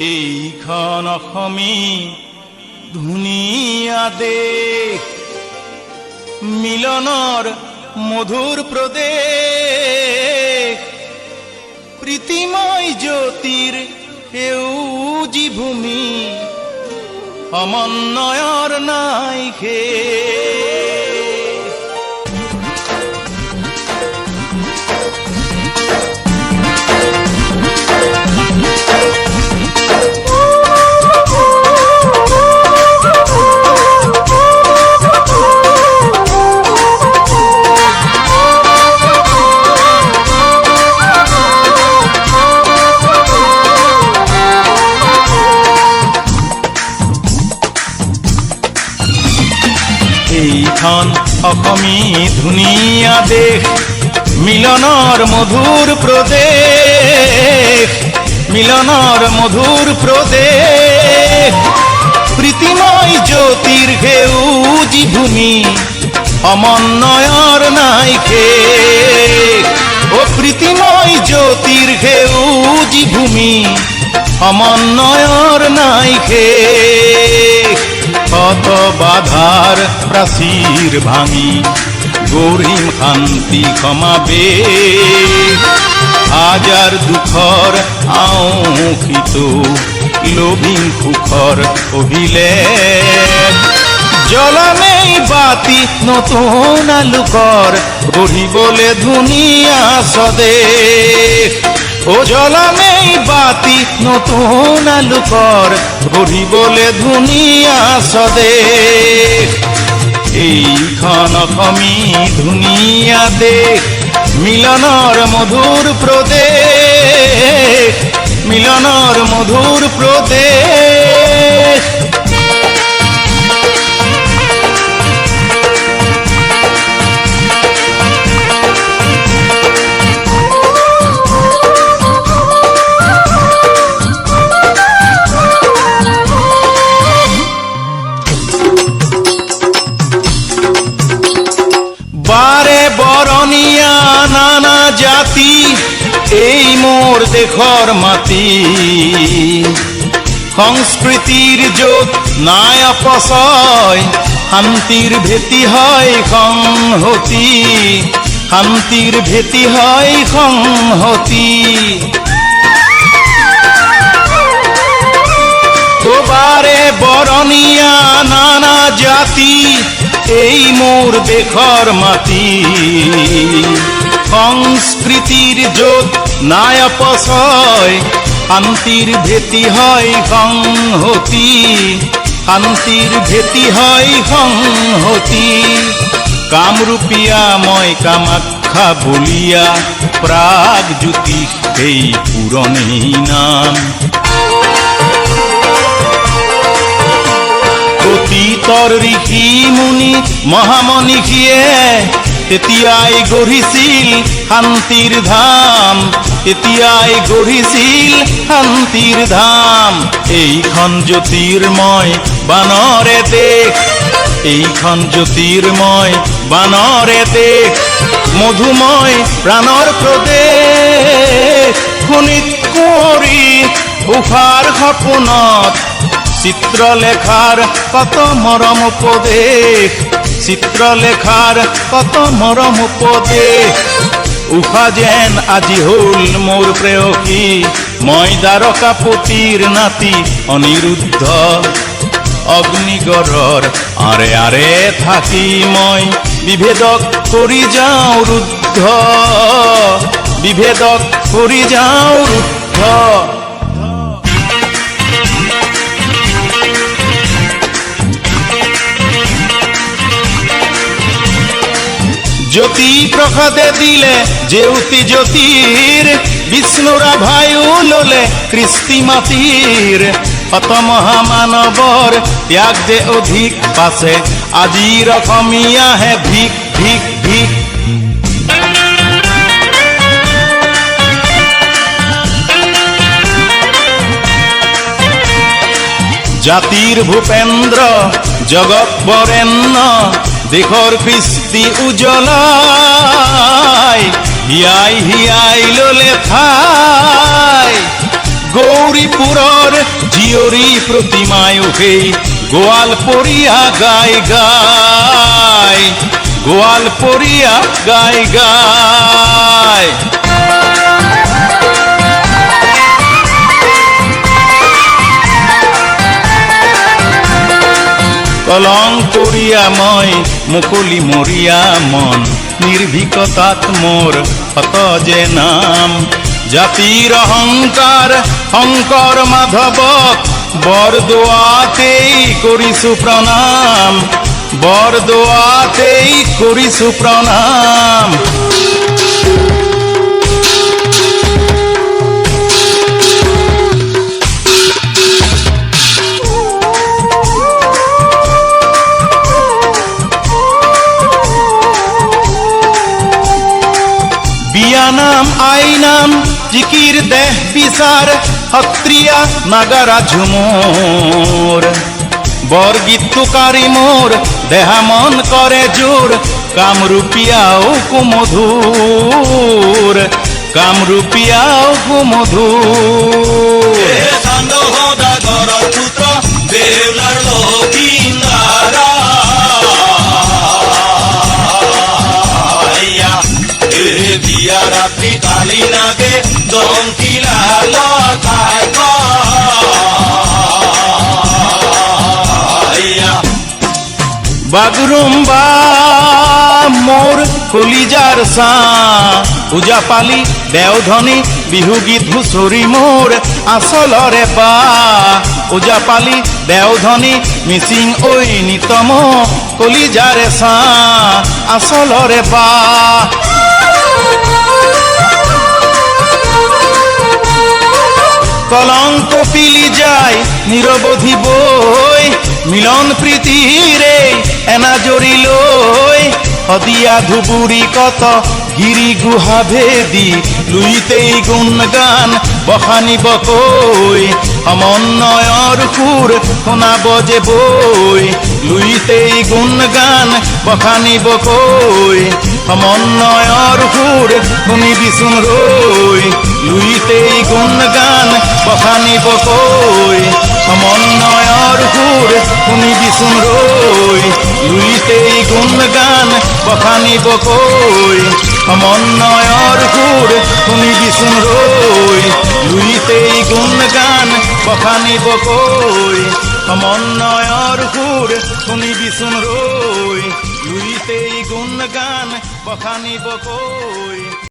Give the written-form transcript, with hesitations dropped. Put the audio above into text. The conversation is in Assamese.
এইখন অসমী ধুনীয়া দেশ, মিলনৰ মধুৰ প্ৰদেশ, প্ৰীতিময় জ্যোতিৰ সেউজী ভূমি, সমন্বয়ৰ নাই শেষ। এইখন অসমী ধুনীয়া দেশ, মিলনৰ মধুৰ প্ৰদেশ, মিলনৰ মধুৰ প্ৰদেশ, প্ৰীতিময় জ্যোতিৰ সেউজী ভূমি, সমন্বয়ৰ নাই শেষ। ও প্ৰীতিময় জ্যোতিৰ সেউজী ভূমি, সমন্বয়ৰ নাই শেষ। কত বাধাৰ প্ৰাচীৰ ভাঙি গঢ়িম শান্তি সমাবেশ, হাজাৰ দুখৰ আঁউসিত লভিম সুখৰ অভিলেখ। জ্বলামেই বাতি নতুন আলোকৰ, গঢ়িবলে ধুনীয়া স্বদেশ। ও জ্বলামেই বাতি নতুন আলোকৰ, গঢ়িবলে ধুনীয়া স্বদেশ। এইখন অসমী ধুনীয়া দেশ, মিলনৰ মধুৰ প্ৰদেশ, মিলনৰ মধুৰ প্ৰদেশ। বাৰে বৰণীয়া নানা জাতি, এই মোৰ দেশৰ মাটি। সংস্কৃতিৰ য'ত নাই অপচয়, শান্তিৰ ভেটি হয় সংহতি, শান্তিৰ ভেটি হয় সংহতি। বাৰে বৰণীয়া নানা জাতি, এই মোৰ দেশৰ মাটি। সংস্কৃতিৰ য'ত নাই অপচয়, শান্তিৰ ভেটি হয় সংহতি, শান্তিৰ ভেটি হয় সংহতি। কামৰূপীয়া মই কামাখ্যা বলিয়া, প্ৰাগজ্যোতিষ সেই পুৰণি নাম। অতীতৰ ঋষি মুনি মহামনীষীয়ে তেতিয়াই গঢ়িছিল শান্তিৰ ধাম, তেতিয়াই গঢ়িছিল শান্তিৰ ধাম। এইখন জ্যোতিৰ্ময় বানৰে দেশ, এইখন জ্যোতিৰ্ময় বানৰে দেশ, মধুময় প্ৰাণৰ প্ৰদেশ। শোণিত কুঁৱৰী উষাৰ সপোনত, চিত্ৰলেখাৰ কত মৰম উপদেশ, চিত্ৰলেখাৰ কত মৰম উপদেশ। উষা যেন আজি হ'ল মোৰ প্ৰেয়সী, মই দ্বাৰকাপতিৰ নাতি অনিৰুদ্ধ। অগ্নিগড়ৰ আৰে আৰে থাকি মই বিভেদক কৰি যাওঁ ৰুদ্ধ, বিভেদক কৰি যাওঁ ৰুদ্ধ। জ্যোতি প্ৰসাদে দিলে জেউতি জ্যোতিৰ, বিষ্ণুৰা ভায়ু ললে কৃষ্টি মাটিৰ। শত মহামানৱৰ ত্যাগ যে অধিক পাছে, আজিৰ অসমীয়াহে ভিক ভিক ভিক। জাতিৰ ভূপেন্দ্ৰ জগত বৰেণ্য, দেশৰ কৃষ্টি উজ্বলাই, হিয়াই হিয়াই ললে ঠাই। গৌৰীপুৰৰ জীয়ৰী প্ৰতিমায়ো সেই গোৱালপৰীয়া গাই গাই গোৱালপৰীয়া গাই গাই কলংকৰীয়া মই মুকলি মৰিয়া মন নিৰ্ভীকতাত মোৰ হত যে নাম জাতিৰ অহংকাৰ শংকৰ মাধৱক বৰদোৱাতেই কৰিছো প্ৰণাম বৰদোৱাতেই কৰিছো প্ৰণাম বিয়ানাম আইনাম জিকিৰ দেহ বিচাৰ সত্ৰিয়া নাগাৰা ঝুমুৰ বৰগীতকাৰী মোৰ দেহা মন কৰে জোৰ কামৰূপীয়াও কুমধুৰ কামৰূপীয়াও কুমধুৰ দিয়া ৰাত্ৰি কালি নাগে দমকিলা লতায় বাগৰুম্বা মোৰ কলিজাৰ চাহ ওজাপালি দেওধনী বিহুগীত হুঁচৰি মোৰ আচলৰে পা ওজাপালি দেওধনী মিচিং ঐ নিতম কলিজাৰে চাহ আচলৰে পা কলংক পিলি যায় নিৰৱধি বৈ মিলন প্ৰীতিৰে এনাজৰি লৈ সদিয়া ধুবুৰী কত গিৰি গুহা ভেদি লুইতেই গুণ গান বখানিব কৈ সমন্বয়ৰ সুৰ শুনাব যে বৈ লুইতেই গুণ গান বখানিব কৈ সমন্বয়ৰ সুৰ শুনিবিচোন ৰৈ লুইতেই গুণ গান বখানিব কৈ সমন্বয়ৰ সুৰ শুনিবিচোন ৰৈ লুইতেই গুণ গান বখানিব কৈ সমন্বয়ৰ সুৰ শুনিবিচোন ৰৈ লুইতেই গুণ গান বখানিব কৈ সমন্বয়ৰ সুৰ শুনিবিচোন ৰৈ লুইতেই গুণ গান বখানিব কৈ